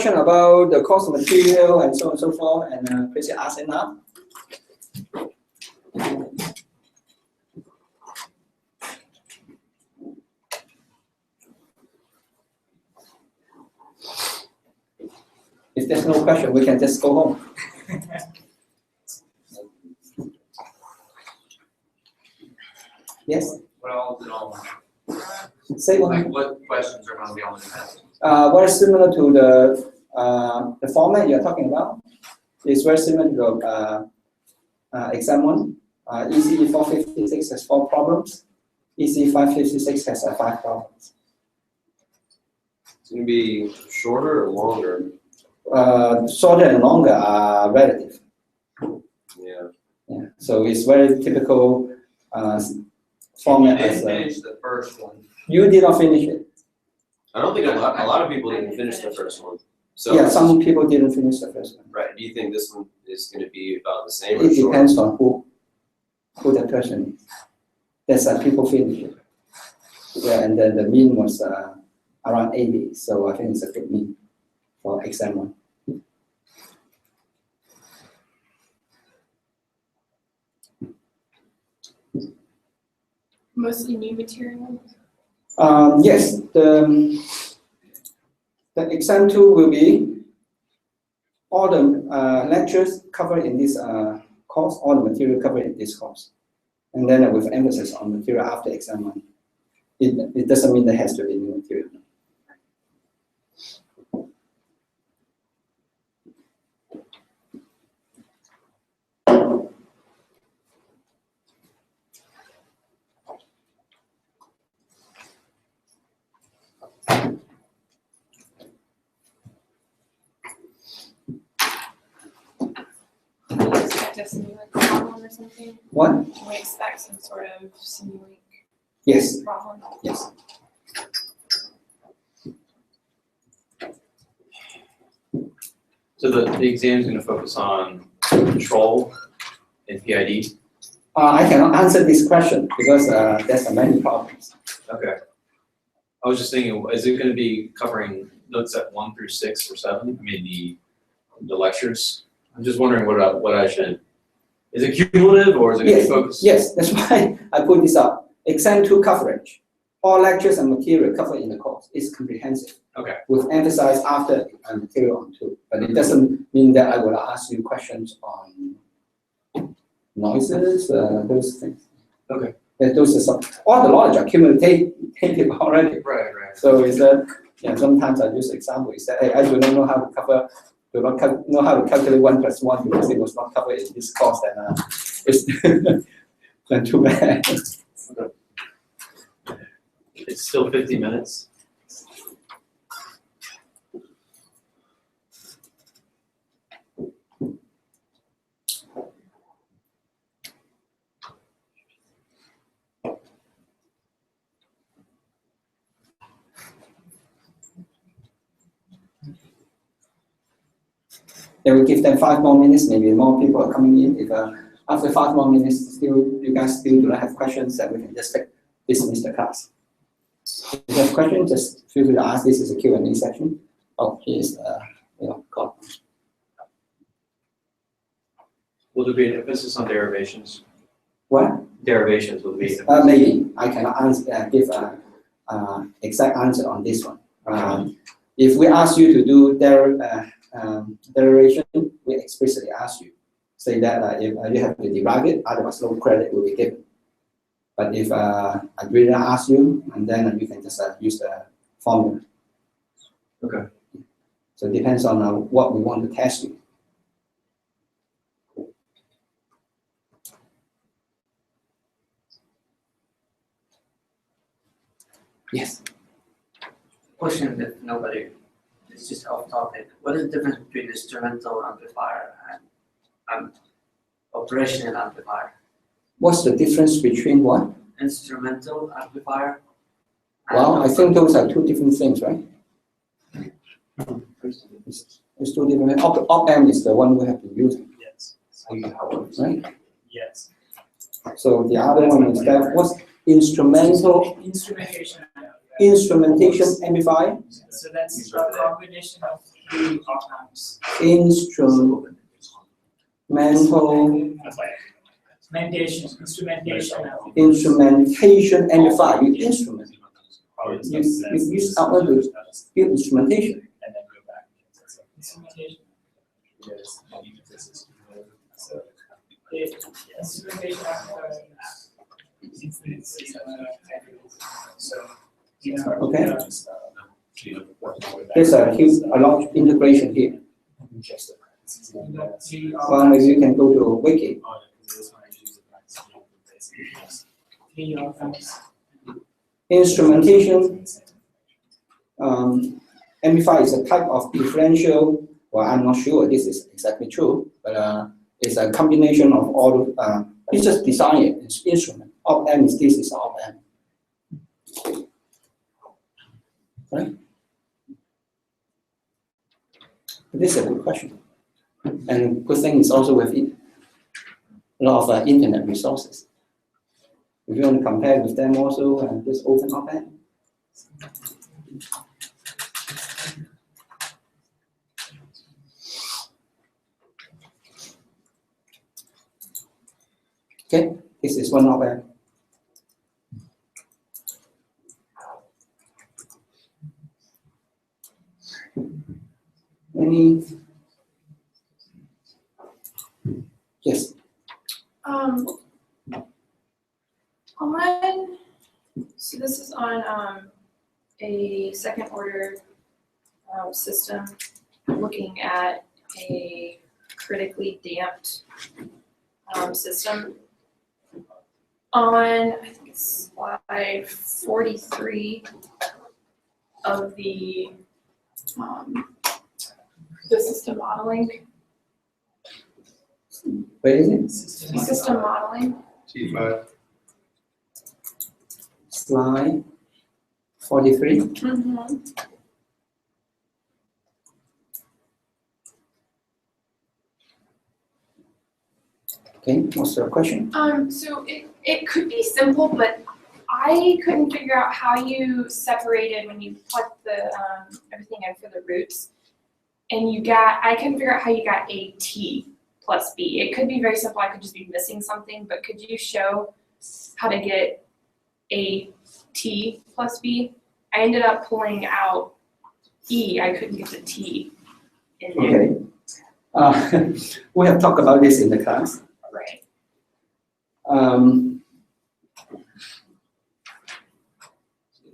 question about the cost of material and so on and so forth, and please ask it now. If there's no question, we can just go home. Yes? Well, no. Say one. Like what questions are going to be on the test? Very similar to the format you're talking about. It's very similar to the exam one. ECE 456 has 4 problems. ECE 556 has 5 problems. It's going to be shorter or longer? Shorter and longer are relative. Yeah. Yeah. So it's very typical format. You didn't finish the first one. You did not finish it. I don't think a lot of people didn't finish the first one. So Yeah, some people didn't finish the first one. right. Do you think this one is going to be about the same or It shorter? depends on who the person is. There's people finish it. Yeah, and then the mean was around 80, so I think it's a good mean for exam one. Mostly new material. Yes, the exam 2 will be all the lectures covered in this course, all the material covered in this course. And then with emphasis on material after exam 1. It doesn't mean there has to be new material. Can we expect a Simulink problem or something? What? Can we expect some sort of Simulink Yes, problem? yes. So the exam is going to focus on control and PID? I cannot answer this question because there's many problems. Okay. I was just thinking, is it going to be covering notes at 1 through 6 or 7? I mean, the lectures? I'm just wondering what I should, is it cumulative or is it going to Yes, be focused? yes, that's why I put this up. Exam 2 coverage. All lectures and material covered in the course is comprehensive. Okay. With emphasis after material on 2. But it doesn't mean that I will ask you questions on noises, those things. Okay. Those are some, all the knowledge are cumulative already. Right. So it's sometimes I use example. Is that hey, I do not know how to cover, know how to calculate 1 + 1 because it was not covered in this course, and it's not too bad. Okay. It's still 50 minutes. Then we give them 5 more minutes, maybe more people are coming in. If after 5 more minutes, you guys still do not have questions, then we can just dismiss the class. If you have questions, just feel free to ask. This is a Q&A section. Oh, here's God. Will there be an emphasis on derivations? What? Derivations will be. Maybe I cannot give an exact answer on this one. If we ask you to do derivation, we explicitly ask you, say that if you have to derive it, otherwise no credit will be given. But if I really ask you, and then you can just use the formula. Okay. So it depends on what we want to test you. Yes. Question that nobody, it's just off topic. What is the difference between instrumental amplifier and operational amplifier? What's the difference between what? Instrumental amplifier. Well, I think those are 2 different things, right? It's 2 different. Op-amp is the one we have to use. Yes. Right? Yes. So the other one is that what's instrumental? Instrumentation Instrumentation amplifier. So that's a combination of three op-amps. Instrumental. Instrumentation amplifier. You instrument. You use our to build instrumentation. And then go back. Instrumentation. Yes. Instrumentation so, Okay. There's a lot of integration here. Well, maybe you can go to Wiki. Instrumentation amplifier is a type of differential. Well, I'm not sure this is exactly true, but it's a combination of all. You just design it. It's instrument. Op-amp is this is op-amp. Right? This is a good question. And good thing is also with it, a lot of internet resources. If you want to compare with them also, and just open op-amp. Okay, this is one op-amp. Any? Yes. So this is on a second order system, looking at a critically damped system. On, I think it's slide 43 of the system modeling. Where is it? System modeling. T5. Slide 43. Okay, what's your question? So it could be simple, but I couldn't figure out how you separated when you plugged the everything in for the roots, and I couldn't figure out how you got a T plus B. It could be very simple. I could just be missing something, but could you show how to get a T plus B? I ended up pulling out E. I couldn't get the T in there. Okay. We have talked about this in the class. Right.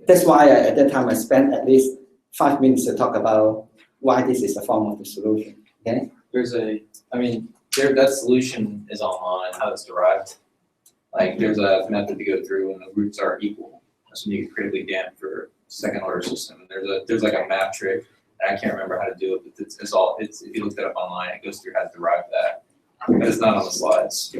That's why at that time I spent at least 5 minutes to talk about why this is a form of the solution. Okay. That solution is online, how it's derived. Like there's a method to go through and the roots are equal. That's when you get critically damped for second order system. And there's like a map trick. And I can't remember how to do it, but it's if you look that up online, it goes through how to derive that. But it's not on the slides.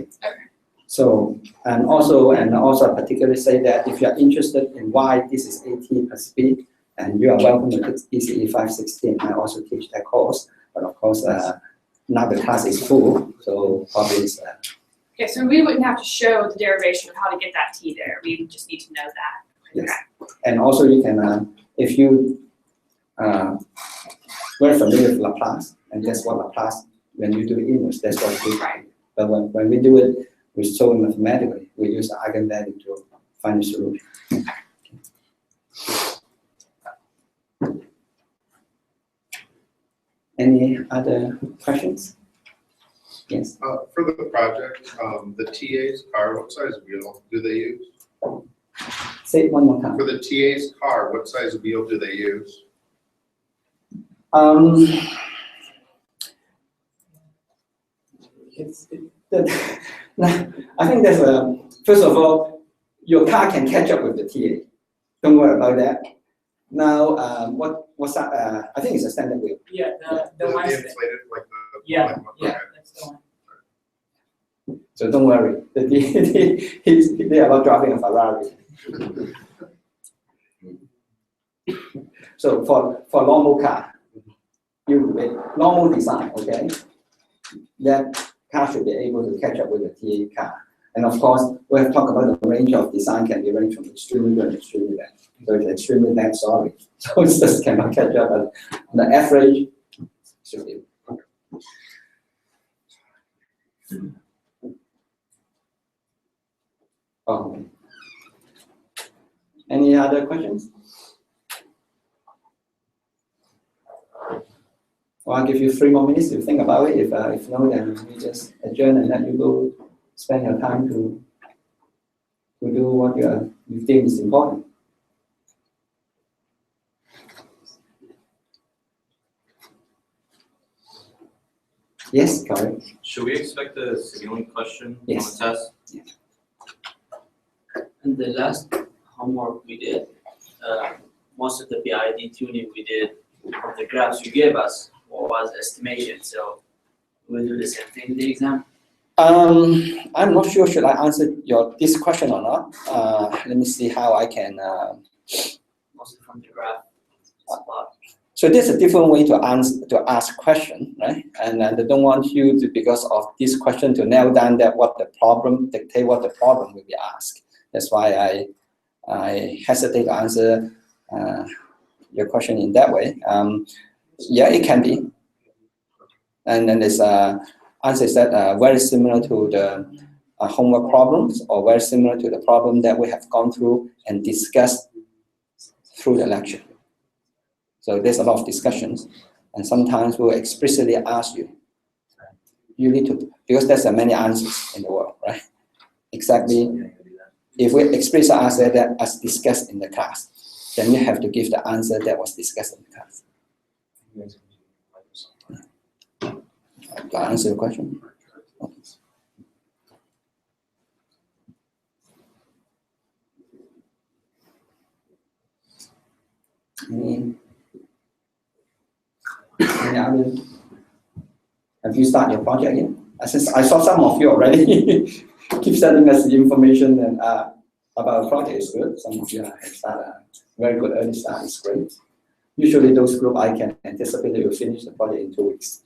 So, and also I particularly say that if you are interested in why this is AT plus B, and you are welcome to take ECE 516. I also teach that course, but of course, now the class is full, so probably it's. Okay, so we wouldn't have to show the derivation of how to get that T there. We would just need to know that. Yes. And also you can, if you very familiar with Laplace, and that's what Laplace, when you do inverse, that's what we do. But when we do it, we solve it mathematically. We use the eigenvalue to find the solution. Any other questions? Yes. For the project, the TA's car, what size wheel do they use? Say it one more time. For the TA's car, what size wheel do they use? I think there's first of all, your car can catch up with the TA. Don't worry about that. Now, what's that? I think it's a standard wheel. Yeah, the Is it ones the that, inflated, like the? yeah, like one? yeah, Okay. that's the one. So don't worry. They are not driving a Ferrari. So for normal car, normal design, okay, that car should be able to catch up with the TA car. And of course, we have talked about the range of design can be ranged from extremely good and extremely bad. So it's extremely bad, sorry. So it just cannot catch up, but on the average, it should be. Oh. Any other questions? Well, I'll give you 3 more minutes to think about it. If no, then we just adjourn and let you go spend your time to do what you think is important. Yes, correct. Should we expect a signaling question on the Yes. test? In the last homework we did, most of the PID tuning we did from the graphs you gave us was estimation. So we'll do the same thing in the exam. I'm not sure should I answer this question or not. Let me see how I can. Mostly from the graph. Plot. So there's a different way to ask question, right? And I don't want you to, because of this question, to nail down dictate what the problem will be asked. That's why I hesitate to answer your question in that way. Yeah, it can be. And then there's answers that are very similar to the homework problems, or very similar to the problem that we have gone through and discussed through the lecture. So there's a lot of discussions, and sometimes we'll explicitly ask you. You need to, because there's many answers in the world, right? Exactly. If we explicitly answer that as discussed in the class, then you have to give the answer that was discussed in the class. Do I answer your question? Okay. Any other? Have you started your project yet? I saw some of you already keep sending us the information and about the project is good. Some of you have started very good early start is great. Usually those group I can anticipate they will finish the project in 2 weeks.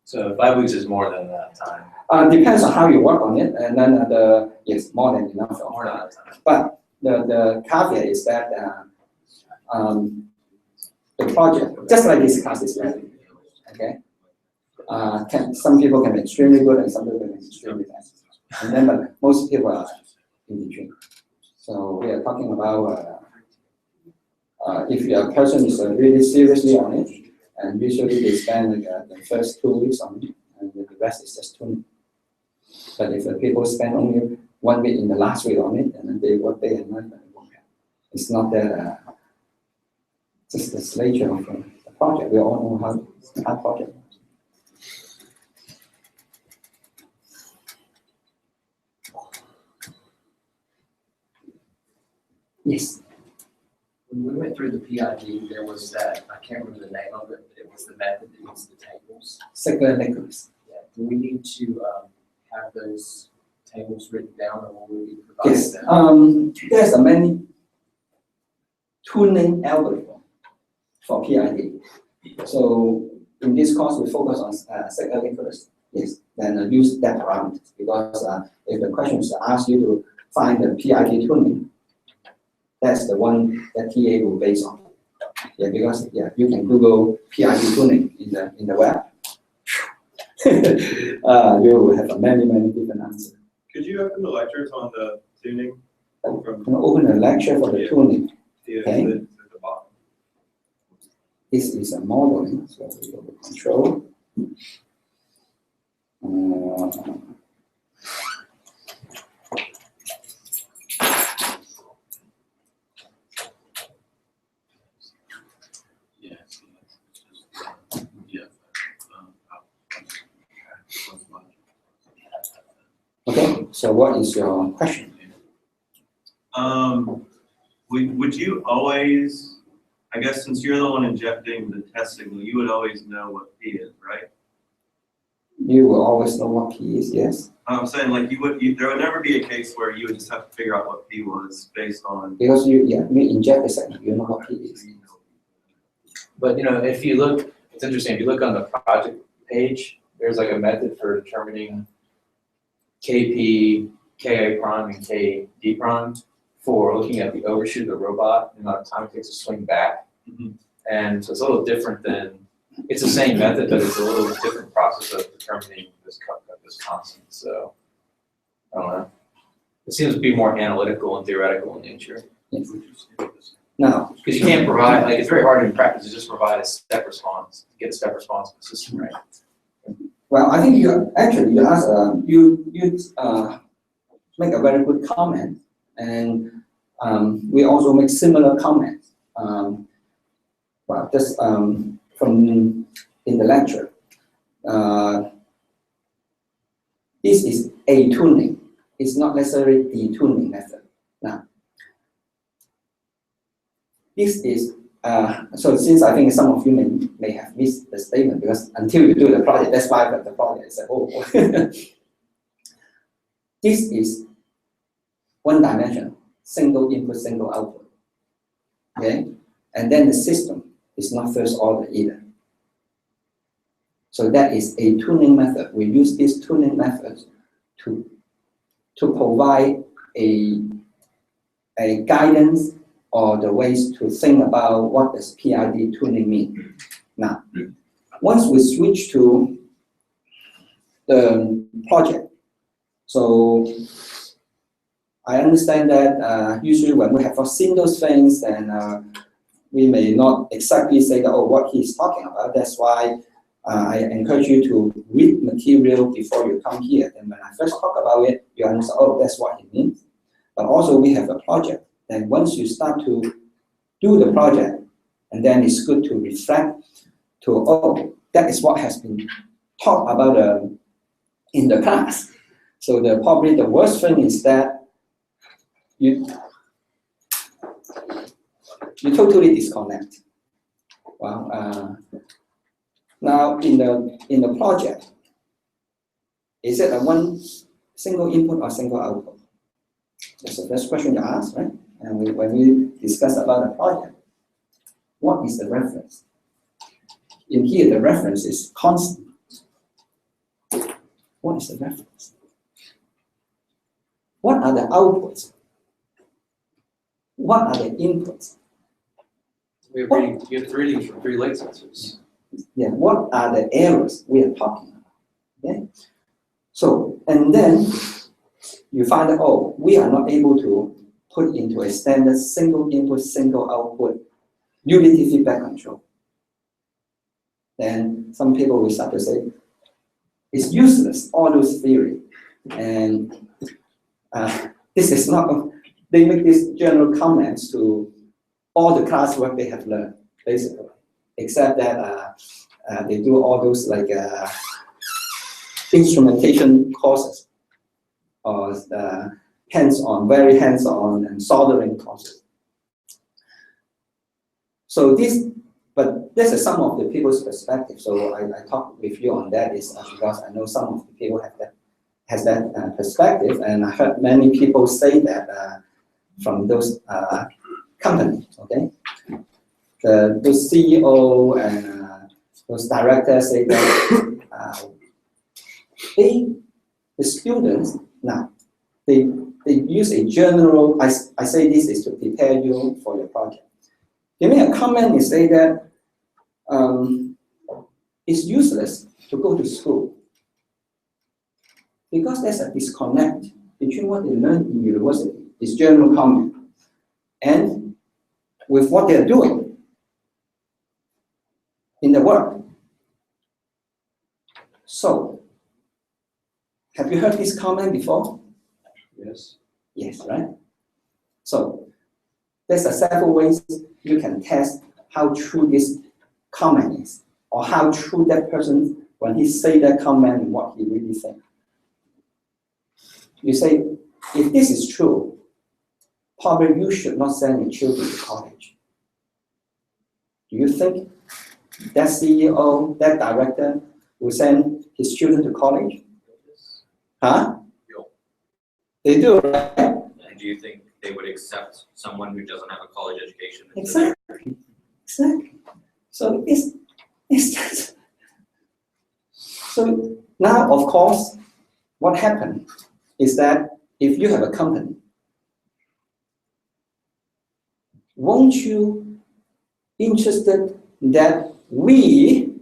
So 5 weeks is more than that time. Depends on how you work on it, and then yes, more than enough. More than that time. But the caveat is that the project, just like this class is learning, okay? Some people can be extremely good and some people can be extremely bad. And then but most people are in between. So we are talking about if your person is really seriously on it, and usually they spend like, the first 2 weeks on it, and the rest is just tuning. But if people spend only 1 week in the last week on it, and then they work day and night, it's not that just the nature of the project. We all know how project. Yes. When we went through the PID, there was that, I can't remember the name of it, but it was the method that used the tables. Secular Nicholas. Yeah. Do we need to have those tables written down, or will we be provided Yes. them? There's a many tuning algorithm for PID. So in this course, we focus on secular Nicholas. Yes. Then use that parameters, because if the question is asked you to find the PID tuning, that's the one that TA will base on. Yeah, because you can Google PID tuning in the web. You will have many different answers. Could you open the lectures on the tuning? I'm going to open a lecture for the tuning. Okay. At the bottom. This is a modeling, so we go to control. Okay, so what is your question? Would you always, I guess since you're the one injecting the test signal, you would always know what P is, right? You will always know what P is, yes? I'm saying like there would never be a case where you would just have to figure out what P was based on. Because you inject the signal, you know what P is. But if you look, it's interesting, if you look on the project page, there's like a method for determining KP, KA prime, and KD prime for looking at the overshoot of the robot, the amount of time it takes to swing back. And so it's a little different than, it's the same method, but it's a little different process of determining this constant. So, I don't know. It seems to be more analytical and theoretical in nature. Now, Because you can't provide, like, it's very hard in practice to just provide a step response, to get a step response in the system right. well, I think you asked, you make a very good comment, and we also make similar comments. Well, just from in the lecture, this is a tuning. It's not necessarily the tuning method. Now, this is so since I think some of you may have missed the statement because until you do the project, that's why the project is oh. This is one dimension, single input, single output. Okay, and then the system is not first order either. So that is a tuning method. We use this tuning method to provide a guidance or the ways to think about what does PID tuning mean. Now, once we switch to the project, so I understand that usually when we have foreseen those things, then we may not exactly say that, oh, what he's talking about. That's why I encourage you to read material before you come here. And when I first talk about it, you understand, oh, that's what it means. But also we have a project. And once you start to do the project, and then it's good to reflect to, oh, that is what has been taught about in the class. So probably the worst thing is that you totally disconnect. Well, now in the project, is it a one single input or single output? That's the first question you ask, right? And when we discuss about the project, what is the reference? In here, the reference is constant. What is the reference? What are the outputs? What are the inputs? We have reading, you have readings from 3 light sensors. Yeah, what are the errors we are talking about? Okay? So, and then you find that, oh, we are not able to put into a standard single input, single output unity feedback control. Then some people will start to say, it's useless, all those theory. And this is not, they make these general comments to all the classwork they have learned, basically, except that they do all those like instrumentation courses or hands-on, very hands-on and soldering courses. So but this is some of the people's perspective. So I talk with you on that is because I know some of the people has that perspective, and I heard many people say that from those companies. Okay, the CEO and those directors say that the students now they use a general. I say this is to prepare you for your project. Give me a comment and say that it's useless to go to school because there's a disconnect between what they learn in university, this general comment, and with what they're doing in the work. So, have you heard this comment before? Yes. Yes, right? So, there's several ways you can test how true this comment is, or how true that person, when he say that comment, what he really thinks. You say, if this is true, probably you should not send your children to college. Do you think that CEO, that director will send his children to college? Huh? They do, right? And do you think they would accept someone who doesn't have a college education? Exactly. So it's just, so now, of course, what happened? is that if you have a company, won't you interested that we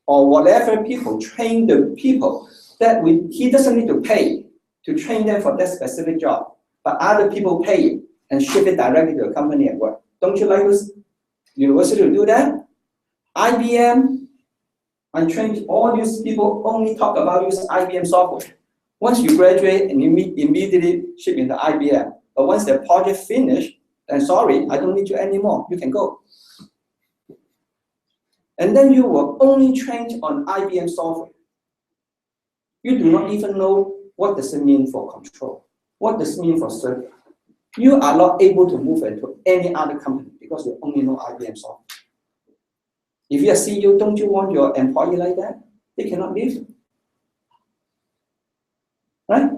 or whatever people train the people that he doesn't need to pay to train them for that specific job, but other people pay it and ship it directly to a company at work. Don't you like this university to do that? IBM, I trained all these people only talk about use IBM software. Once you graduate and you immediately ship into IBM, but once the project finished, then sorry, I don't need you anymore. You can go. And then you were only trained on IBM software. You do not even know what does it mean for control. What does it mean for server? You are not able to move into any other company because you only know IBM software. If you are CEO, don't you want your employee like that? They cannot leave. Right?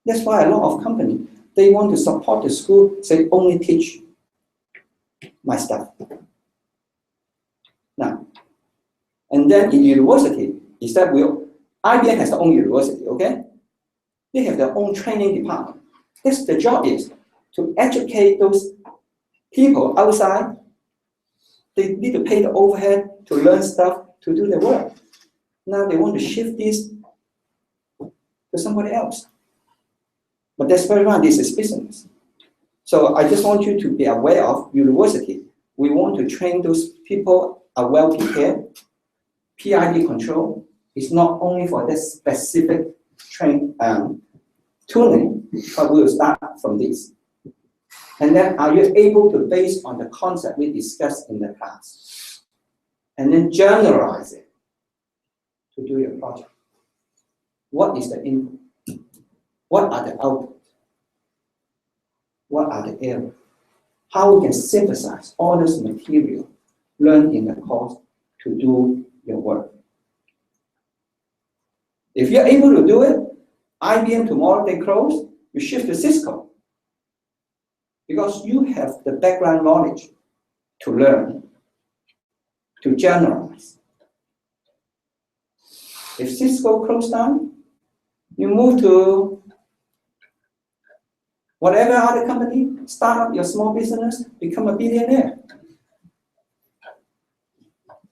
That's why a lot of companies, they want to support the school, say only teach my stuff. Now, and then in university, instead IBM has their own university, okay? They have their own training department. This the job is to educate those people outside. They need to pay the overhead to learn stuff to do their work. Now they want to shift this to somebody else. But that's very wrong. This is business. So I just want you to be aware of university. We want to train those people are well prepared. PID control is not only for this specific tuning, but we will start from this. And then are you able to, based on the concept we discussed in the class, and then generalize it to do your project? What is the input? What are the outputs? What are the errors? How we can synthesize all this material learned in the course to do your work. If you're able to do it, IBM tomorrow they close, you shift to Cisco. Because you have the background knowledge to learn, to generalize. If Cisco closed down, you move to whatever other company, start up your small business, become a billionaire.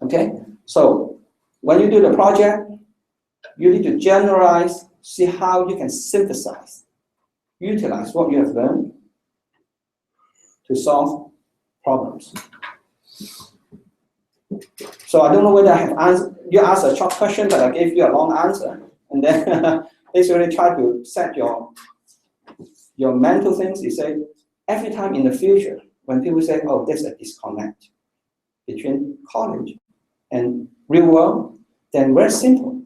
Okay? So when you do the project, you need to generalize, see how you can synthesize, utilize what you have learned to solve problems. So I don't know whether I have answered, you asked a short question, but I gave you a long answer. And then basically try to set your mental things. You say, every time in the future, when people say, oh, there's a disconnect between college and real world, then very simple.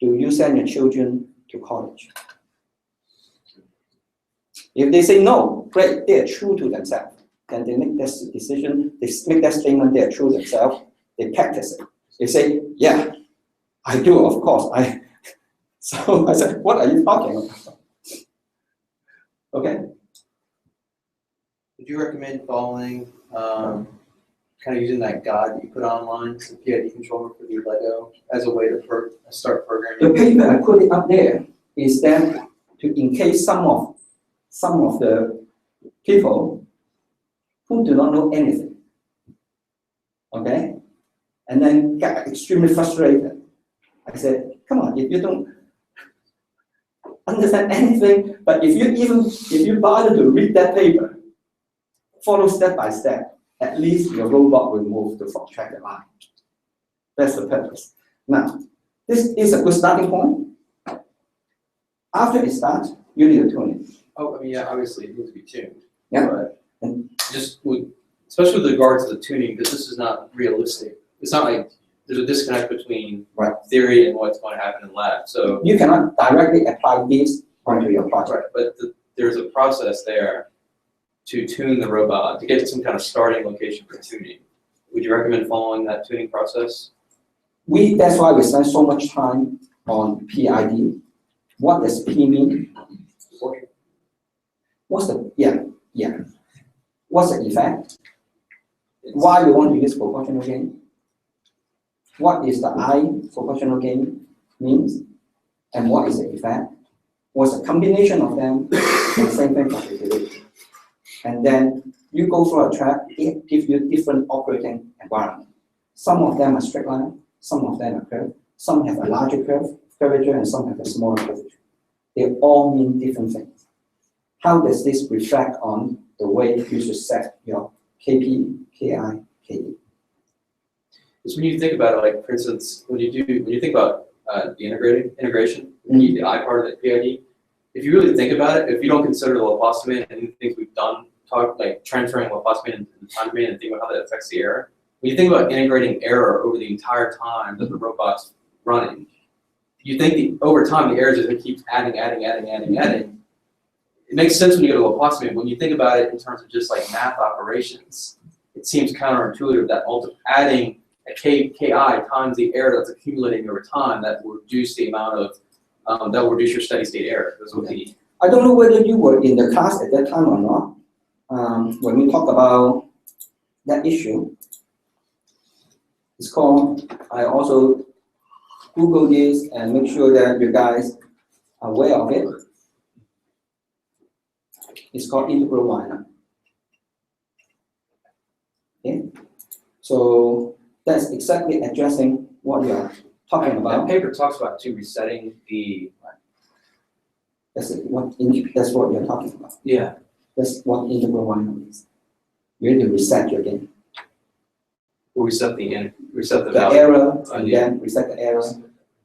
Do you send your children to college? If they say no, great, they are true to themselves. Then they make this decision, they make that statement, they are true to themselves, they practice it. They say, yeah, I do, of course. So I said, what are you talking about? Okay. Would you recommend following, kind of using that guide that you put online, the PID controller for the Lego, as a way to start programming? The paper I put it up there is that in case some of the people who do not know anything, okay, and then get extremely frustrated. I said, come on, if you don't understand anything, but if you bother to read that paper, follow step by step, at least your robot will move to track the line. That's the purpose. Now, this is a good starting point. After it starts, you need to tune it. Oh, I mean, yeah, obviously it needs to be tuned. Yeah. But especially with regards to the tuning, because this is not realistic. It's not like there's a disconnect between theory and what's going to happen in lab. So you cannot directly apply this onto your project. Right, but there's a process there to tune the robot, to get to some kind of starting location for tuning. Would you recommend following that tuning process? That's why we spend so much time on PID. What does P mean? What's the What's the effect? Why we want to use proportional gain? What is the I proportional gain means? and what is the effect, what's the combination of them, and same thing for the derivative. And then you go through a track, it gives you different operating environment. Some of them are straight line, some of them are curved, some have a larger curvature, and some have a smaller curvature. They all mean different things. How does this reflect on the way you should set your KP, KI, KD? Because when you think about it, like for instance, when you think about the integration, the I part of the PID, if you really think about it, if you don't consider the Laplace domain and the things we've done, like transferring Laplace domain into the time domain and think about how that affects the error, when you think about integrating error over the entire time that the robot's running, you think over time the error is just going to keep adding. It makes sense when you go to Laplace domain. When you think about it in terms of just like math operations, it seems counterintuitive that adding a KI times the error that's accumulating over time that will reduce the amount of, that will reduce your steady state error. That's what the, I don't know whether you were in the class at that time or not. When we talk about that issue, it's called, I also Google this and make sure that you guys are aware of it. It's called integral windup. Okay, so that's exactly addressing what you are talking That about. paper talks about too resetting the. That's what you're talking about. Yeah. That's what integral windup is. You need to reset your game. We'll reset the The value. error, and Yeah. then reset the error,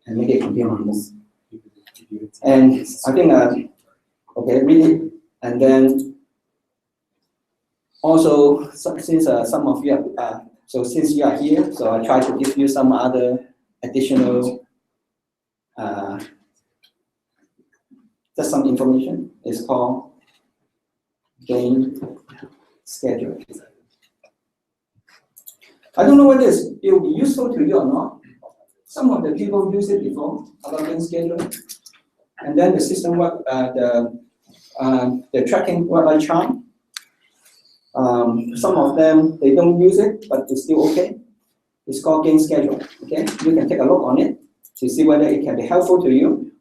and make it continuous. And I think, okay, read it, and then also since some of you are, so since you are here, so I try to give you some other additional, just some information. It's called gain schedule. I don't know whether it will be useful to you or not. Some of the people use it before about gain schedule, and then the system work, the tracking work like charm. Some of them they don't use it, but it's still okay. It's called gain schedule. Okay, you can take a look on it to see whether it can be helpful to you.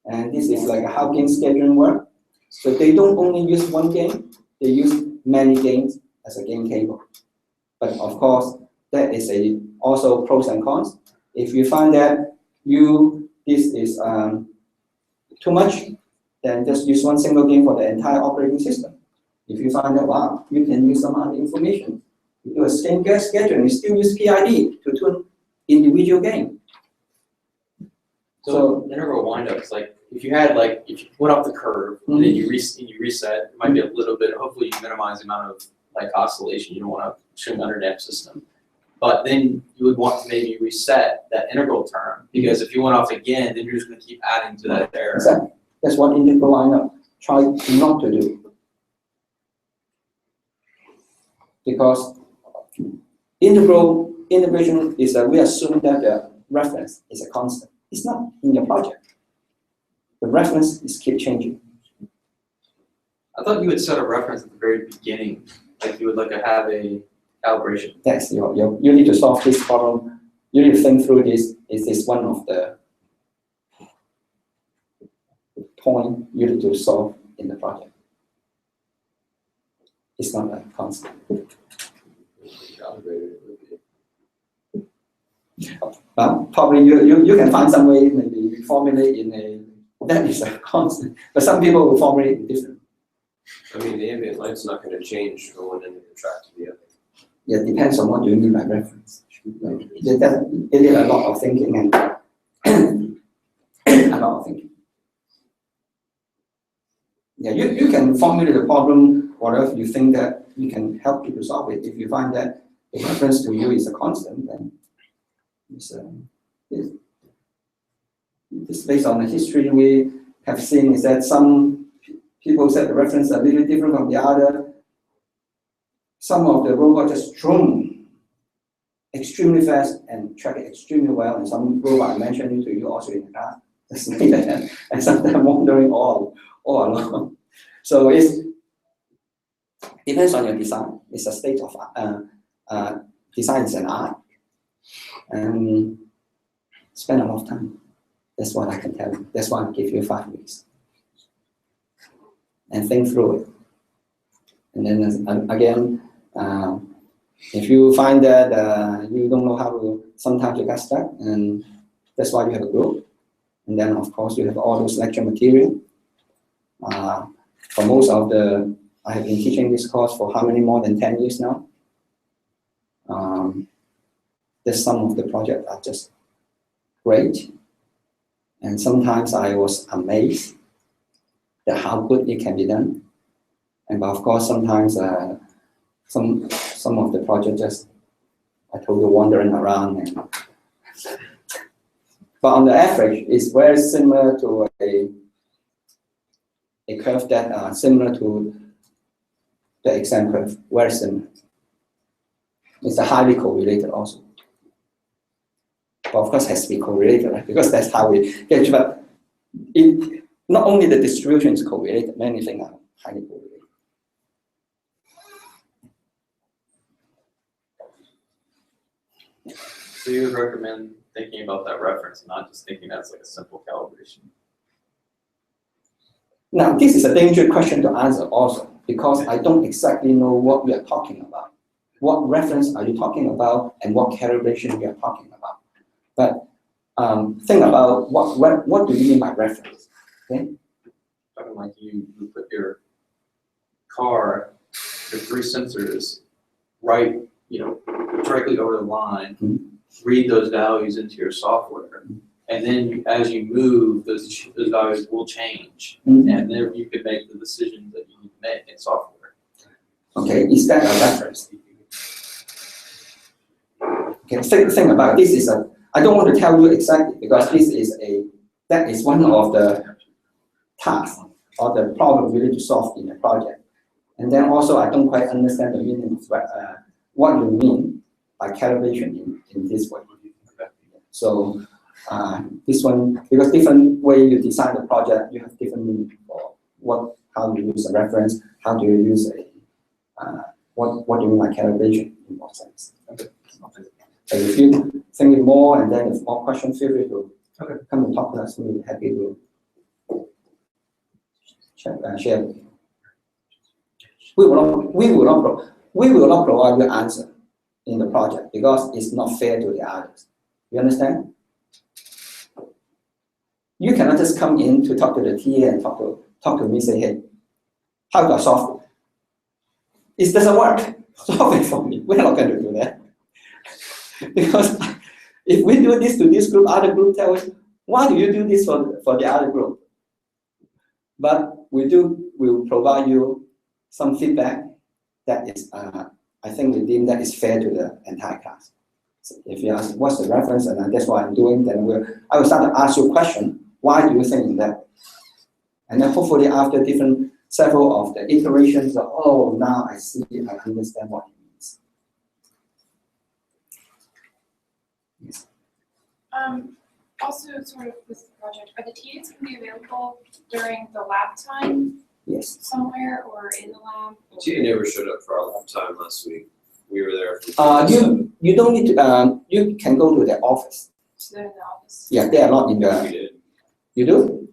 And this is like how gain scheduling work. So they don't only use one gain; they use many gains as a gain table. But of course, that is also pros and cons. If you find that this is too much, then just use one single gain for the entire operating system. If you find that, wow, you can use some other information. You do a same gas schedule, you still use PID to tune individual gain. So integral windups, like if you went off the curve and then you reset, it might be a little bit. Hopefully, you minimize the amount of like oscillation. You don't want to show an underdamped system, but then you would want to maybe reset that integral term because if you went off again, then you're just going to keep adding to that error. Exactly. That's what integral windup try not to do, because integration is we assume that the reference is a constant. It's not in your project. The reference is keep changing. I thought you would set a reference at the very beginning, like you would have a calibration. That's you need to solve this problem. You need to think through this. Is this one of the point you need to solve in the project? It's not a constant. Probably you can find some way, maybe formulate in that is a constant, but some people will formulate it different. I mean, the ambient light's not going to change from one end of the track to the other. Yeah, it depends on what you mean by reference. It is a lot of thinking and a lot of thinking. Yeah, you can formulate the problem, whatever you think that you can help you to solve it. If you find that the reference to you is a constant, then it's based on the history we have seen is that some people set the reference a little different from the other. Some of the robots just drone extremely fast and track it extremely well, and some robot I mentioned to you also in the class, and sometimes wandering all along. So it depends on your design. It's a state of design is an art, and spend a lot of time. That's what I can tell you. That's why I give you 5 weeks. And think through it. And then again, if you find that you don't know how to, sometimes you get stuck, and that's why you have a group. And then of course you have all those lecture material. For most of I have been teaching this course for how many, more than 10 years now. There's some of the projects are just great. And sometimes I was amazed at how good it can be done. And of course, sometimes some of the projects just, I told you, wandering around. But on the average, it's very similar to a curve that similar to the exam curve, very similar. It's a highly correlated also. But of course, it has to be correlated, right? Because that's how we get. But not only the distribution is correlated, many things are highly correlated. So you would recommend thinking about that reference, and not just thinking that's like a simple calibration? Now, this is a dangerous question to answer also, because I don't exactly know what we are talking about. What reference are you talking about, and what calibration we are talking about? But think about what do you mean by reference? Okay. Talking like you put your car, your 3 sensors, right, directly over the line, read those values into your software, and then as you move, those values will change, and there you could make the decisions that you need to make in software. Okay, is that a reference? Okay, think about this is I don't want to tell you exactly, because that is one of the tasks or the problem we need to solve in a project. And then also I don't quite understand the meaning of what you mean by calibration in this way. So this one, because different way you design the project, you have different meaning for how you use a reference, how do you use what do you mean by calibration in what sense. Okay. So if you think more, and then if more questions, feel free to come and talk to us. We'll be happy to share with you. We will not provide the answer in the project because it's not fair to the others. You understand? You cannot just come in to talk to the TA and talk to me, say, hey, how do I solve it? It doesn't work. Solve it for me. We're not going to do that. Because if we do this to this group, other group tell us, why do you do this for the other group? But we'll provide you some feedback that is, I think we deem that is fair to the entire class. So if you ask, what's the reference, and that's what I'm doing, then I will start to ask you a question, why do you think that? And then hopefully after several of the iterations, oh, now I see, I understand what it means. Yes. Also, sort of with the project, are the TAs going to be available during the lab time? Yes. Somewhere or in the lab? TA never showed up for our lab time last week. We were there. You don't need to. You can go to the office. So they're in the office. Yeah, they are not in We the. did. You do?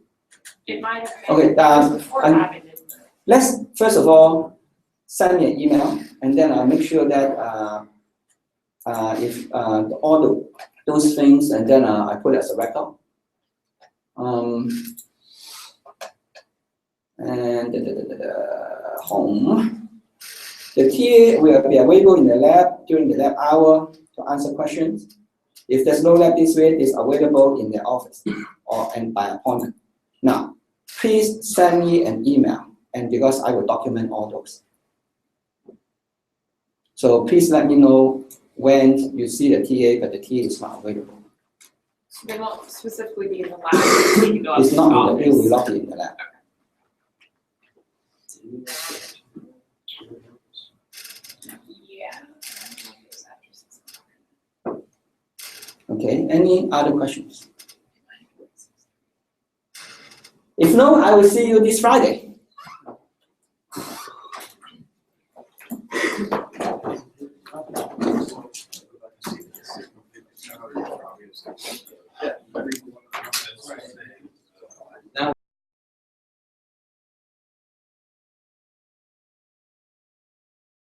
It might have been. Okay. It was before lab. It didn't. Let's first of all send me an email, and then I'll make sure that if all those things, and then I put it as a record. And home. The TA will be available in the lab during the lab hour to answer questions. If there's no lab this way, it's available in the office and by appointment. Now, please send me an email, and because I will document all those. So please let me know when you see the TA, but the TA is not available. So they won't specifically be in the lab. You can go up It's to not the in the, office. it will not be in the lab. Yeah. Okay, any other questions? If no, I will see you this Friday.